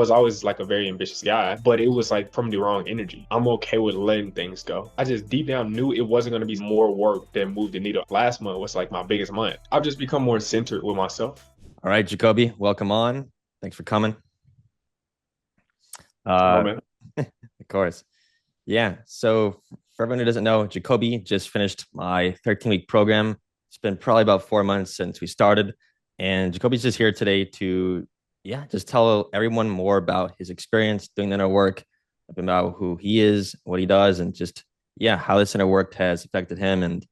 was always like a very ambitious guy, but it was like from the wrong energy. I'm okay with letting things go. I just deep down knew it wasn't going to be more work than move the needle. Last month was like my biggest month. I've just become more centered with myself. All right, Jacoby, welcome on. Thanks for coming. Come on, Uh, man. of course. Yeah. So for everyone who doesn't know, Jacoby just finished my 13-week program. It's been probably about 4 months since we started. And Jacoby's just here today to, yeah, just tell everyone more about his experience doing the inner work, about who he is, what he does, and just, yeah, how this inner work has affected him and,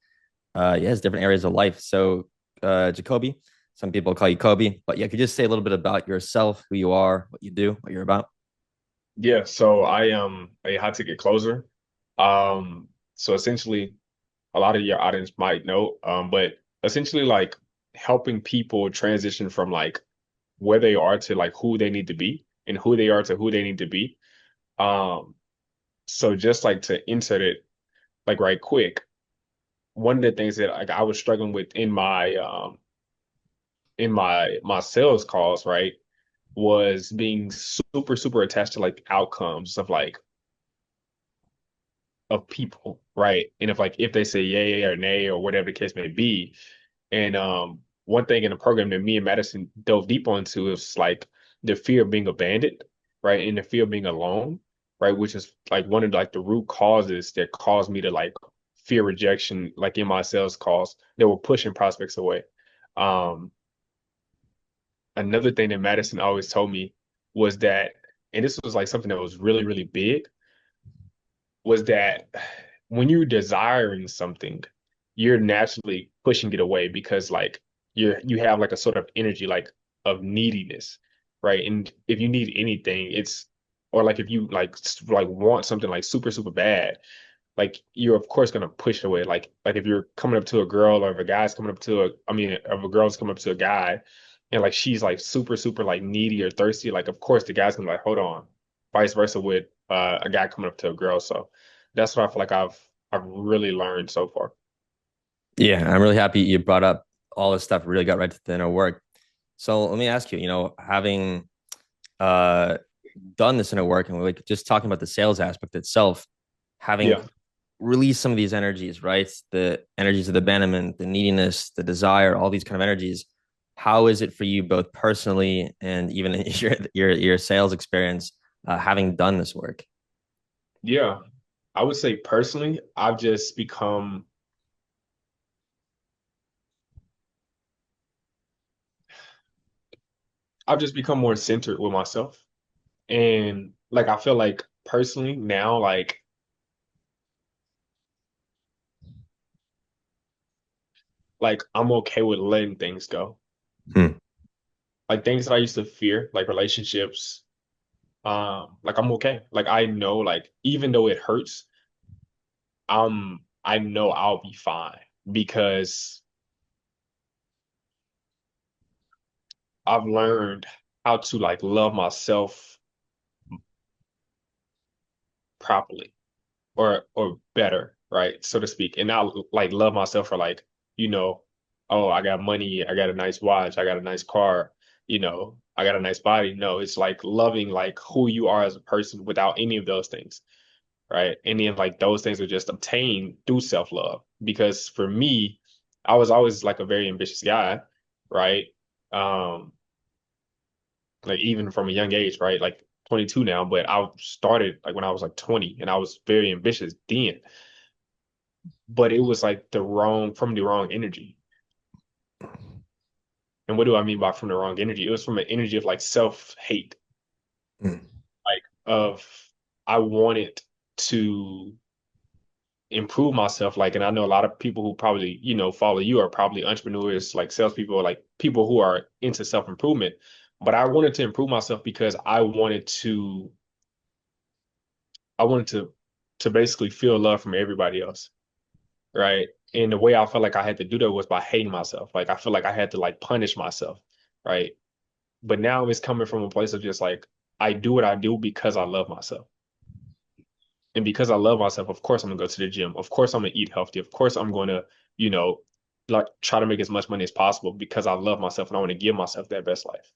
yeah, his different areas of life. So, Jacoby, some people call you Kobe, but yeah, could you just say a little bit about yourself, who you are, what you do, what you're about? Yeah, so I am a high ticket closer. So essentially a lot of your audience might know, but essentially like helping people transition from like where they are to like who they need to be and who they are to who they need to be. Um, so just like to insert it like right quick, one of the things that like I was struggling with in my sales calls, right, was being super attached to like outcomes of people, right? And if they say yay or nay or whatever the case may be. And one thing in the program that me and Madison dove deep onto is like the fear of being abandoned, right? And the fear of being alone, right? Which is like one of like the root causes that caused me to like fear rejection, like in my sales calls that were pushing prospects away. Um, Another thing that Madison always told me was that, and this was like something that was really big, was that when you're desiring something, you're naturally pushing it away because like you have like a sort of energy like of neediness, right? And if you need anything, it's or like if you like want something like super bad, like you're of course gonna push it away. Like if you're coming up to a girl or if a guy's coming up to a I mean if a girl's coming up to a guy and like she's like super like needy or thirsty, like of course the guy's gonna be like hold on. Vice versa with a guy coming up to a girl. So that's what I feel like I've really learned so far. Yeah, I'm really happy you brought up all this stuff. Really got right to the inner work. So let me ask you, having uh done this inner work and like just talking about the sales aspect itself, having Yeah. released some of these energies, right? The energies of the abandonment, the neediness, the desire, all these kind of energies. How is it for you both personally and even in your sales experience, having done this work? Yeah. I would say personally, I've just become more centered with myself. And like I feel like personally now, like I'm okay with letting things go. Hmm. Like things that I used to fear, like relationships, like I'm okay. Like I know like even though it hurts, I know I'll be fine because I've learned how to like love myself properly or better, right? So to speak. And not like love myself for like, you know, oh, I got money, I got a nice watch, I got a nice car, I got a nice body. No, it's like loving like who you are as a person without any of those things, right? And then like those things are just obtained through self-love. Because for me, I was always like a very ambitious guy, right? Um, like even from a young age, right? Like 22 now, but I started like when I was like 20 and I was very ambitious then. But it was like from the wrong energy. And what do I mean by from the wrong energy? It was from an energy of like self-hate, Hmm. like of I wanted to improve myself. Like, and I know a lot of people who probably, follow you are probably entrepreneurs, like salespeople, or like people who are into self-improvement. But I wanted to improve myself because I wanted to basically feel love from everybody else, right? And the way I felt like I had to do that was by hating myself. Like I feel like I had to like punish myself, right? But now it's coming from a place of just like I do what I do because I love myself. And because I love myself, of course I'm gonna go to the gym. Of course I'm gonna eat healthy. Of course I'm gonna, you know, like try to make as much money as possible because I love myself and I want to give myself that best life.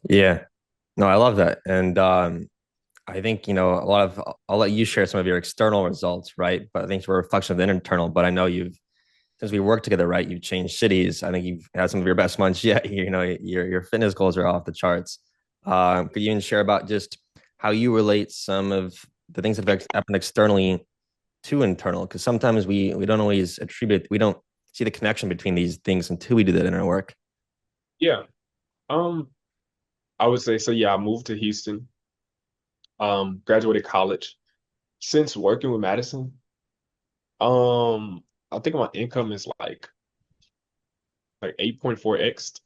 Yeah. No, I love that. And I think, a lot of, I'll let you share some of your external results, right? But I think it's a reflection of the internal. But I know since we worked together, right, you've changed cities. I think you've had some of your best months yet. Your fitness goals are off the charts. Could you even share about just how you relate some of the things that have happened externally to internal? Because sometimes we don't always we don't see the connection between these things until we do that inner work. Yeah. Um, I would say so. Yeah, I moved to Houston. Graduated college. Since working with Madison, I think my income is like 8.4x.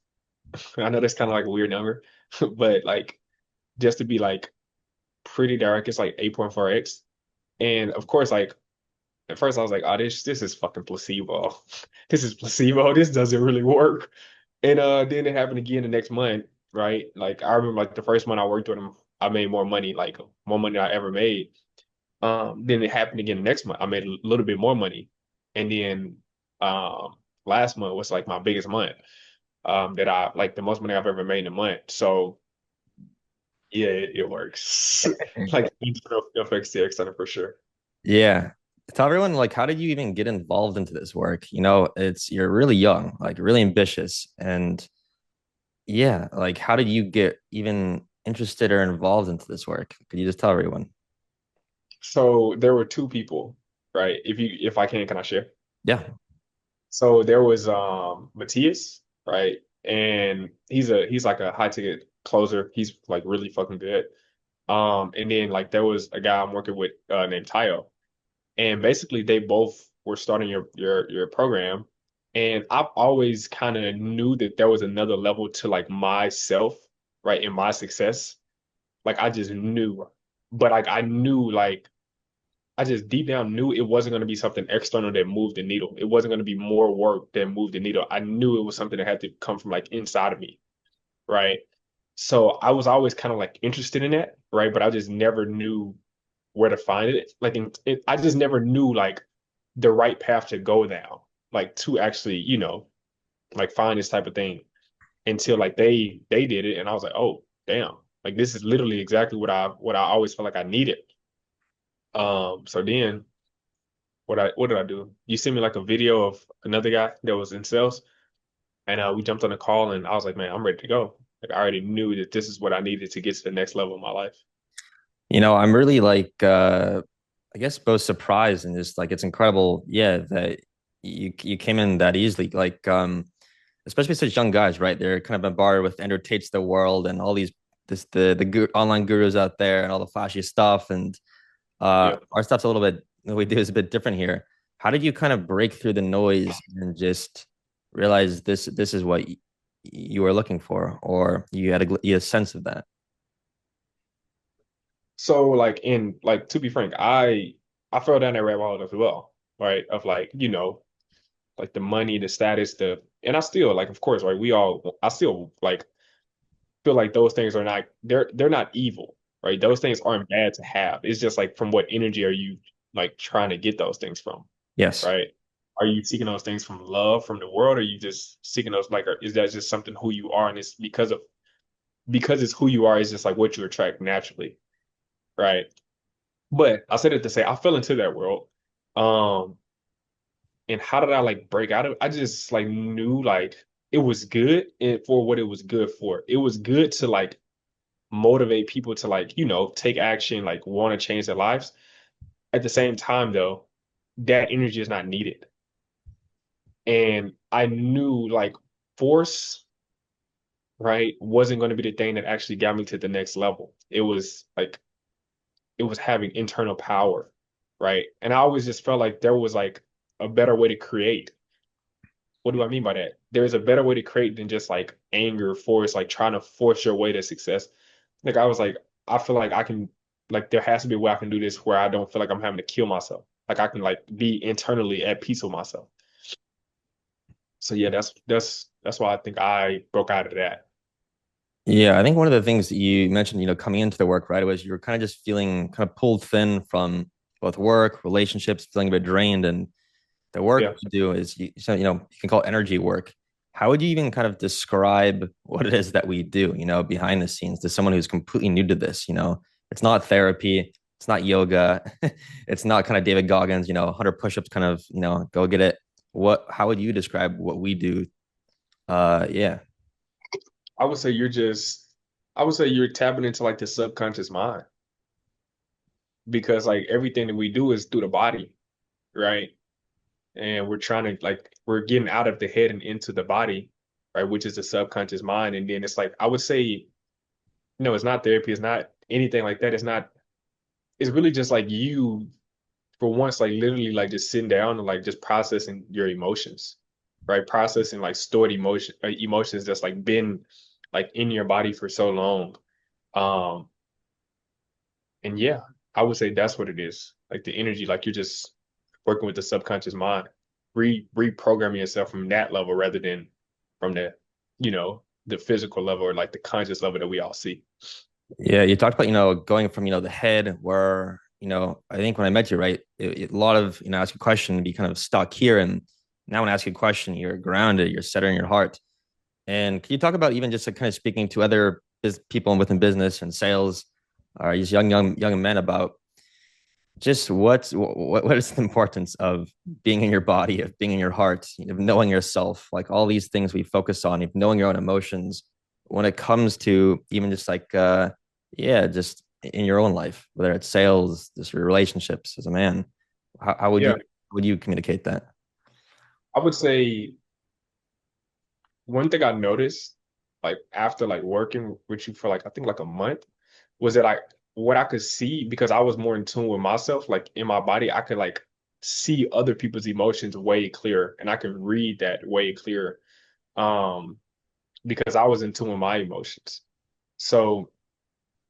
I know that's kind of like a weird number, but like just to be like pretty direct, it's like 8.4x. And of course, like at first I was like, oh, this is fucking placebo. This is placebo. This doesn't really work. And then it happened again the next month, right? Like I remember like the first month I worked with him, I made more money, like more money than I ever made. Then it happened again the next month. I made a little bit more money. And then last month was like my biggest month. That I like the most money I've ever made in a month. So yeah, it works. Like internal affects the external for sure. Yeah. Tell everyone, like, how did you even get involved into this work? You're really young, like really ambitious. And yeah, like how did you get even interested or involved into this work? Could you just tell everyone? So there were two people, right? If I can I share? Yeah. So there was Matthias, right? And he's like a high ticket closer. He's like really fucking good. And then like there was a guy I'm working with named Tayo. And basically they both were starting your program. And I've always kind of knew that there was another level to like myself, right? In my success. Like I just knew. But like I knew like I just deep down knew it wasn't going to be something external that moved the needle. It wasn't going to be more work that moved the needle. I knew it was something that had to come from like inside of me, right? So I was always kind of like interested in that, right? But I just never knew where to find it. Like I just never knew like the right path to go down, like to actually, like find this type of thing until like they did it, and I was like, oh damn, like this is literally exactly what I always felt like I needed. So then what did I do? You sent me like a video of another guy that was in sales, and we jumped on a call, and I was like, man, I'm ready to go. Like I already knew that this is what I needed to get to the next level of my life. I'm really like I guess both surprised and just like it's incredible, yeah, that you came in that easily. Like especially such young guys, right? They're kind of bombarded with Andrew Tate's the world and all these online gurus out there and all the flashy stuff. And Yeah. our stuff's a little bit what we do is a bit different here. How did you kind of break through the noise and just realize this is what you were looking for, or you had a sense of that? So like in like to be frank, I fell down that rabbit hole as well, right? Of like, like the money, the status, and I still like of course, right? I still like feel like those things are not they're not evil, right? Those things aren't bad to have. It's just like from what energy are you like trying to get those things from, Yes. right? Are you seeking those things from love from the world, or are you just seeking those like, or is that just something who you are, and it's because it's who you are, it's just like what you attract naturally, right? But I said it to say I fell into that world. Um, and how did I like break out of it? I just like knew like it was good and for what it was good for. It was good to like motivate people to like, take action, like want to change their lives. At the same time though, that energy is not needed. And I knew like force, right, wasn't going to be the thing that actually got me to the next level. It was having internal power, right? And I always just felt like there was like a better way to create. What do I mean by that? There's a better way to create than just like anger, force, like trying to force your way to success. Like I was like, I feel like I can, like there has to be a way I can do this where I don't feel like I'm having to kill myself. Like I can like be internally at peace with myself. So yeah, that's why I think I broke out of that. Yeah, I think one of the things that you mentioned, coming into the work, right, was you were kind of just feeling kind of pulled thin from both work, relationships, feeling a bit drained. And the work Yeah. you do is you can call it energy work. how would you even kind of describe what it is that we do, behind the scenes to someone who's completely new to this? It's not therapy, it's not yoga, it's not kind of David Goggins, 100 push-ups kind of, go get it. How would you describe what we do? Yeah. I would say you're just, I would say you're tapping into like the subconscious mind because like everything that we do is through the body, right? And we're trying to like we're getting out of the head and into the body, right? Which is the subconscious mind. And then it's like I would say, no, it's not therapy, it's not anything like that. It's not, it's really just like you for once, like literally like just sitting down and like just processing your emotions, right? Processing like stored emotions that's like been like in your body for so long. Um, and yeah, I would say that's what it is. Like the energy, like you're just working with the subconscious mind, reprogramming yourself from that level rather than from the physical level or like the conscious level that we all see. Yeah, you talked about, going from, the head where, I think when I met you, right, a lot of, ask a question, be kind of stuck here. And now when I ask you a question, you're grounded, you're centering your heart. And can you talk about even just like kind of speaking to other people within business and sales, or these young men about just what is the importance of being in your body, of being in your heart, of knowing yourself, like all these things we focus on, of knowing your own emotions when it comes to even just like yeah, just in your own life, whether it's sales, just your relationships as a man. How Yeah, would you communicate that? I would say one thing I noticed, like after like working with you for like I think like a month, was that what I could see because I was more in tune with myself, like in my body, I could like see other people's emotions way clearer and I could read that way clearer. Um, because I was in tune with my emotions. So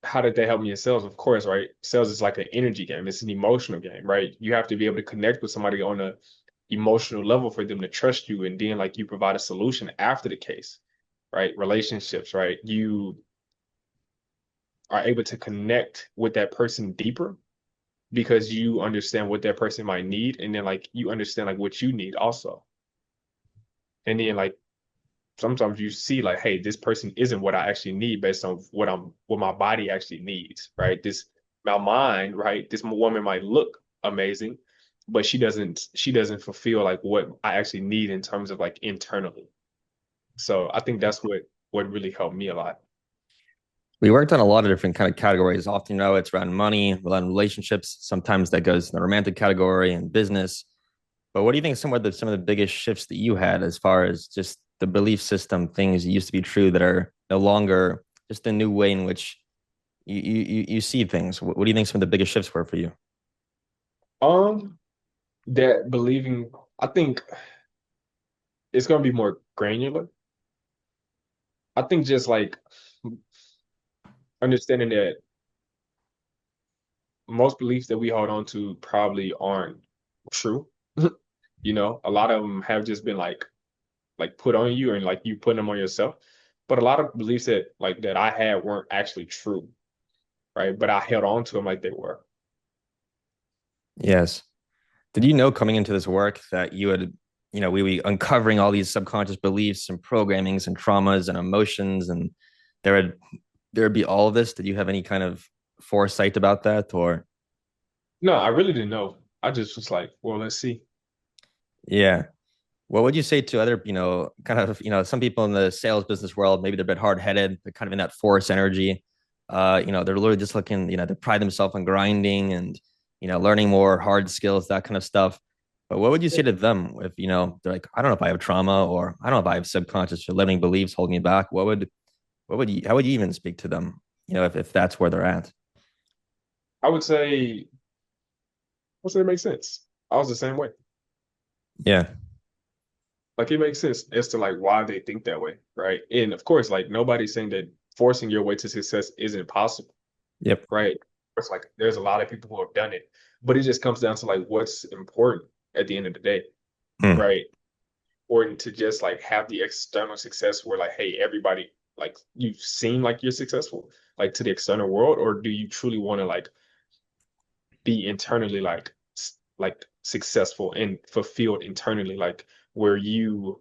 how did that help me in sales? Of course, right? Sales is like an energy game. It's an emotional game, right? You have to be able to connect with somebody on a emotional level for them to trust you, and then like you provide a solution after the case, right? Relationships, right? You are able to connect with that person deeper because you understand what that person might need, and then like you understand like what you need also. And then like sometimes you see like, hey, this person isn't what I actually need based on what my body actually needs, right? This my mind, right? This woman might look amazing, but she doesn't fulfill like what I actually need in terms of like internally. So I think that's what really helped me a lot. We worked on a lot of different kind of categories. Often, it's around money, around relationships. Sometimes that goes in the romantic category and business. But what do you think some of the biggest shifts that you had as far as just the belief system, things that used to be true that are no longer, just a new way in which you see things? What do you think some of the biggest shifts were for you? Um, that believing, I think it's gonna be more granular. I think just like understanding that most beliefs that we hold on to probably aren't true. A lot of them have just been like put on you and like you putting them on yourself. But a lot of beliefs that I had weren't actually true, right? But I held on to them like they were. Yes. Did you know coming into this work that you had, we were uncovering all these subconscious beliefs and programmings and traumas and emotions, and there would there would be all of this? Did you have any kind of foresight about that, or? No, I really didn't know. I just was like, well, let's see. Yeah. What would you say to other, kind of, some people in the sales business world, maybe they're a bit hard headed, they're kind of in that force energy. They're literally just looking, to pride themselves on grinding and, learning more hard skills, that kind of stuff. But what would you say to them if, they're like, I don't know if I have trauma, or I don't know if I have subconscious or limiting beliefs holding me back? How would you even speak to them, if that's where they're at? I would say it makes sense. I was the same way. Yeah. Like it makes sense as to like why they think that way, right? And of course, like nobody's saying that forcing your way to success isn't possible, Yep. right? It's like there's a lot of people who have done it, but it just comes down to like what's important at the end of the day, Mm. right? Or to just like have the external success where like, hey, everybody like you seem like you're successful, like to the external world, or do you truly want to like be internally like successful and fulfilled internally, like where you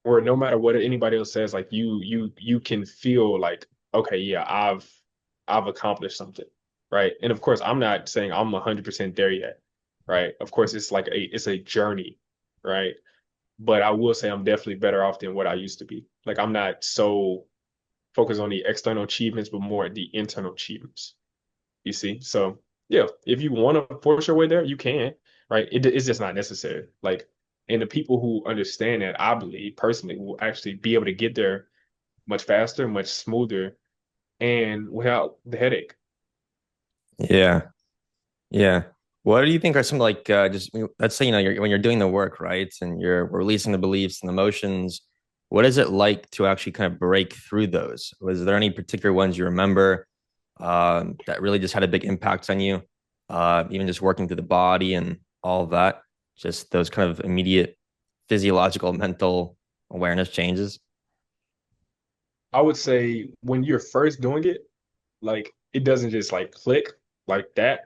where no matter what anybody else says, like you can feel like, okay, yeah, I've accomplished something, right? And of course, I'm not saying I'm 100% there yet, right? Of course, it's a journey, right? But I will say I'm definitely better off than what I used to be. Like I'm not so focused on the external achievements, but more the internal achievements. You see? So yeah, if you want to force your way there, you can, right? It's just not necessary. Like, and the people who understand that, I believe personally, will actually be able to get there much faster, much smoother, and without the headache. Yeah. Yeah. What do you think are some like just let's say when you're doing the work, right? And you're releasing the beliefs and emotions, what is it like to actually kind of break through those? Was there any particular ones you remember that really just had a big impact on you? Even just working through the body and all of that, just those kind of immediate physiological, mental awareness changes. I would say when you're first doing it, like it doesn't just like click like that.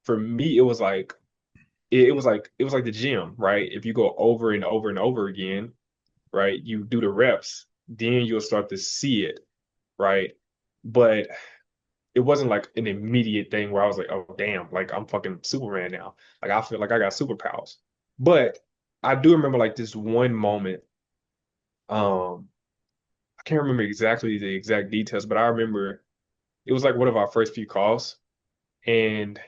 For me, it was like the gym, right? If you go over and over and over again, right, you do the reps, then you'll start to see it, right? But it wasn't like an immediate thing where I was like, oh damn, like I'm fucking Superman now. Like I feel like I got superpowers. But I do remember like this one moment. I can't remember exactly the exact details, but I remember it was like one of our first few calls, and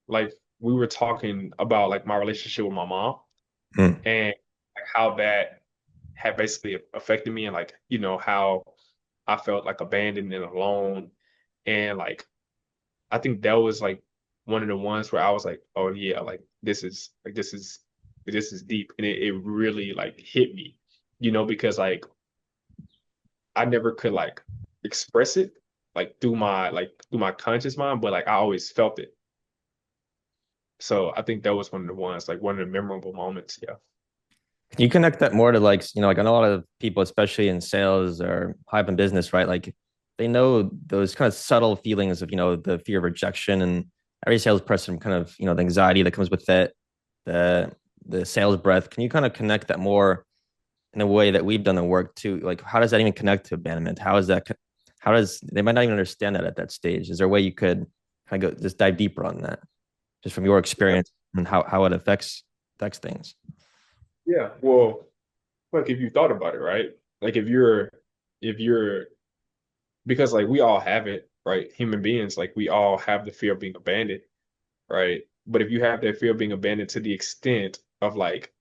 like we were talking about like my relationship with my mom Hmm. and like, how that had basically affected me, and like how I felt like abandoned and alone, and like I think that was like one of the ones where I was like, oh yeah, like this is deep, and it really like hit me, because like I never could like express it like through my conscious mind, but like I always felt it. So I think that was one of the ones, like one of the memorable moments. Yeah. Can you connect that more to like I know a lot of people, especially in sales or high up in business, right? Like they know those kind of subtle feelings of, the fear of rejection and every salesperson kind of, the anxiety that comes with it, the the sales breath. Can you kind of connect that more in a way that we've done the work too? Like how does that even connect to abandonment? How does they might not even understand that at that stage? Is there a way you could kind of go just dive deeper on that, just from your Yeah. experience and how it affects things? Yeah. Well, like if you thought about it, right? Like if you're because like we all have it, right? Human beings, like we all have the fear of being abandoned, right? But if you have that fear of being abandoned to the extent of like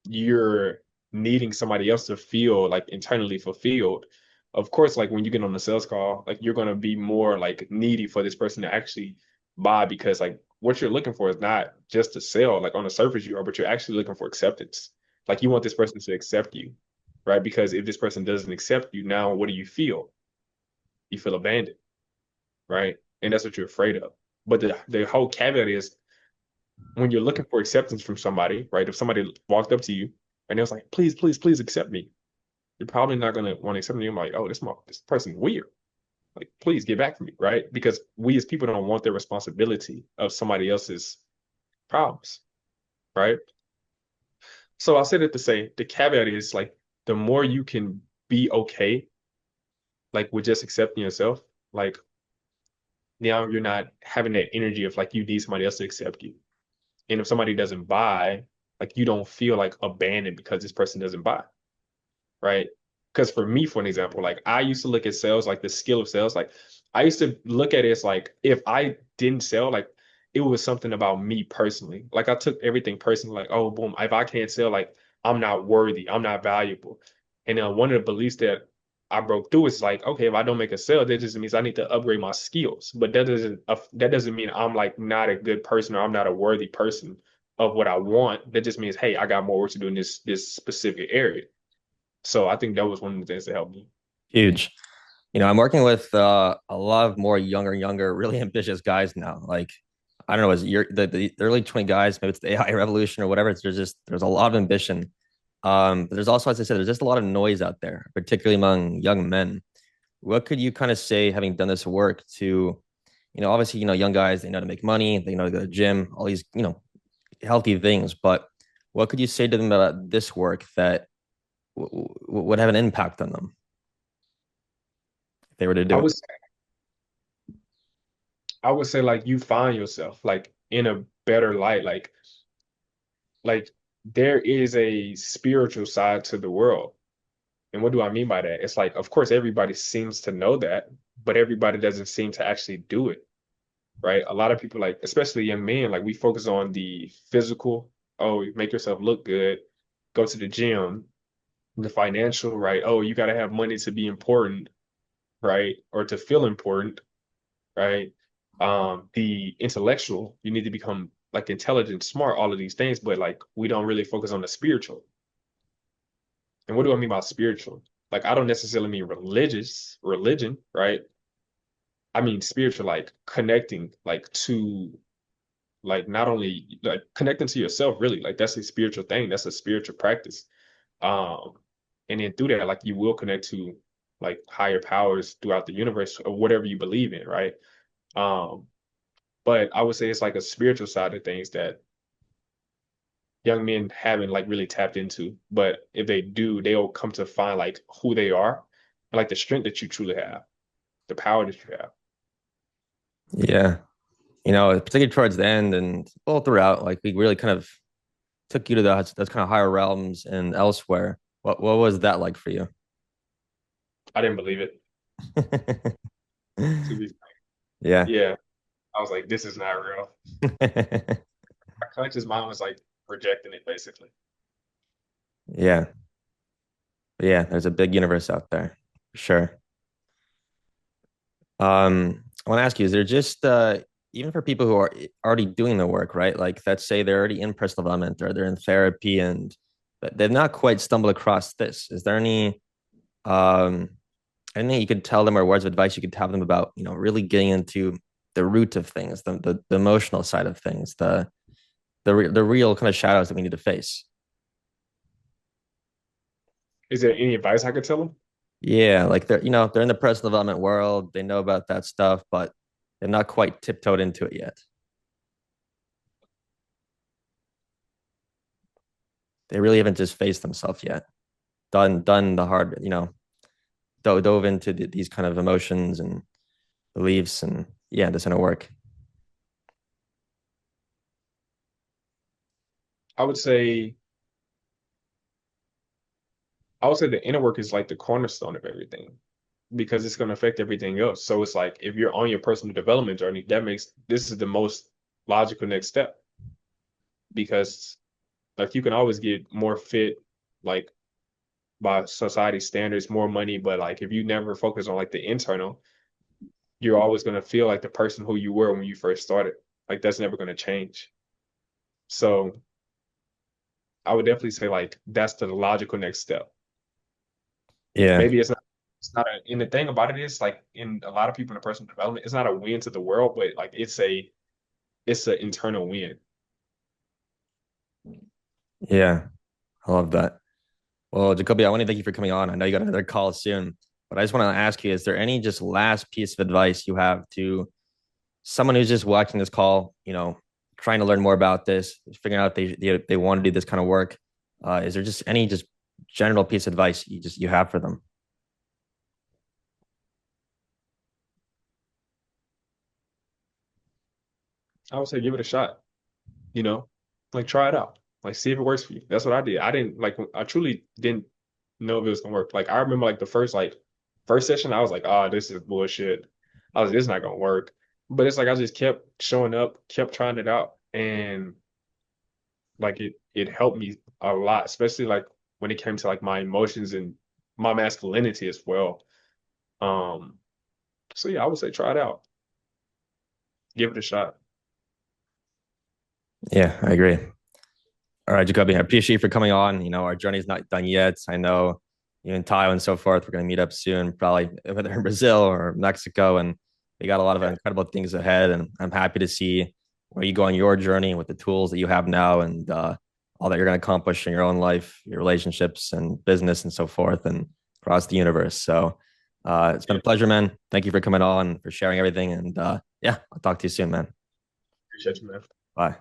you're needing somebody else to feel like internally fulfilled, of course, like when you get on the sales call, like you're gonna be more like needy for this person to actually buy, because like what you're looking for is not just to sell, like on the surface you are, but you're actually looking for acceptance. Like you want this person to accept you, right? Because if this person doesn't accept you, now what do you feel? You feel abandoned, right? And that's what you're afraid of. But the whole caveat is when you're looking for acceptance from somebody, right? If somebody walked up to you and they was like, please, please, please accept me, you're probably not gonna want to accept me. I'm like, oh, this person weird. Like, please get back from me, right? Because we as people don't want the responsibility of somebody else's problems, right? So I said it to say the caveat is like the more you can be okay, like with just accepting yourself, like now you're not having that energy of like you need somebody else to accept you. And if somebody doesn't buy, like you don't feel like abandoned because this person doesn't buy, right? Because for me, for an example, like I used to look at sales, like the skill of sales, like I used to look at it as like if I didn't sell, like it was something about me personally. Like I took everything personally, like, oh, boom, if I can't sell, like I'm not worthy, I'm not valuable. And then one of the beliefs that I broke through is like, okay, if I don't make a sale, that just means I need to upgrade my skills. But that doesn't mean I'm like not a good person or I'm not a worthy person of what I want. That just means, hey, I got more work to do in this specific area. So I think that was one of the things that helped me. Huge. I'm working with a lot of more younger, really ambitious guys now. Like, I don't know, is you're the early 20 guys, maybe it's the AI revolution or whatever. There's a lot of ambition. But there's also, as I said, there's just a lot of noise out there, particularly among young men. What could you kind of say, having done this work, to, obviously, young guys, they know to make money, they know to go to the gym, all these, healthy things. But what could you say to them about this work that would have an impact on them if they were to I do it? would I would say like you find yourself like in a better light, like there is a spiritual side to the world. And what do I mean by that? It's like, of course, everybody seems to know that, but everybody doesn't seem to actually do it, right? A lot of people, like, especially young men, like we focus on the physical. Oh, you make yourself look good, go to the gym, the financial, right? Oh, you got to have money to be important, right? Or to feel important, right? The intellectual, you need to become like intelligent, smart, all of these things, but like we don't really focus on the spiritual. And what do I mean by spiritual? Like I don't necessarily mean religion, right? I mean spiritual, like connecting, like to like not only like connecting to yourself, really, like that's a spiritual thing. That's a spiritual practice. Um, and then through that, like you will connect to like higher powers throughout the universe or whatever you believe in, right? Um, but I would say it's like a spiritual side of things that young men haven't like really tapped into. But if they do, they'll come to find like who they are and like the strength that you truly have, the power that you have. Yeah. Particularly towards the end and all throughout, like we really kind of took you to those kind of higher realms and elsewhere. What was that like for you? I didn't believe it, to be Yeah. yeah. I was like, this is not real. My conscious mind was like rejecting it basically. Yeah. But yeah, there's a big universe out there. For sure. I want to ask you, is there just even for people who are already doing the work, right? Like let's say they're already in personal development or they're in therapy and but they've not quite stumbled across this. Is there um anything you could tell them or words of advice you could tell them about, really getting into the root of things, the emotional side of things, the real kind of shadows that we need to face? Is there any advice I could tell them? Yeah, like they're in the personal development world, they know about that stuff, but they're not quite tiptoed into it yet. They really haven't just faced themselves yet. Done the hard, dove into these kind of emotions and beliefs and yeah, this kind of work. I would say I would say the inner work is like the cornerstone of everything because it's going to affect everything else. So it's like if you're on your personal development journey, that makes this is the most logical next step because like you can always get more fit like by society standards, more money, but like if you never focus on like the internal, you're always going to feel like the person who you were when you first started. Like that's never going to change. So I would definitely say like that's the logical next step. Yeah, Maybe it's not a and the thing about it is like in a lot of people in personal development, it's not a win to the world, but like it's an internal win. yeah, I love that. Well, Jacoby, I want to thank you for coming on. I know you got another call soon, but I just want to ask you, is there any just last piece of advice you have to someone who's just watching this call, trying to learn more about this, figuring out they want to do this kind of work? Is there just any just general piece of advice you have for them? I would say give it a shot, you know, like try it out, like see if it works for you. That's what I did. I didn't like I truly didn't know if it was gonna work. Like I remember like the first session, I was like, oh, this is bullshit. I was this is not gonna work. But it's like I just kept showing up, kept trying it out, and like it helped me a lot, especially like when it came to like my emotions and my masculinity as well. Um, so yeah, I would say try it out. Give it a shot. Yeah, I agree. All right, Jacoby, I appreciate you for coming on. Our journey's not done yet. I know you in Thailand and so forth. We're going to meet up soon, probably whether in Brazil or Mexico. And we got a lot of Yeah. incredible things ahead. And I'm happy to see where you go on your journey with the tools that you have now and all that you're going to accomplish in your own life, your relationships and business and so forth and across the universe. So it's been Yeah. a pleasure, man. Thank you for coming on, for sharing everything. And yeah, I'll talk to you soon, man. Appreciate you, man. Bye.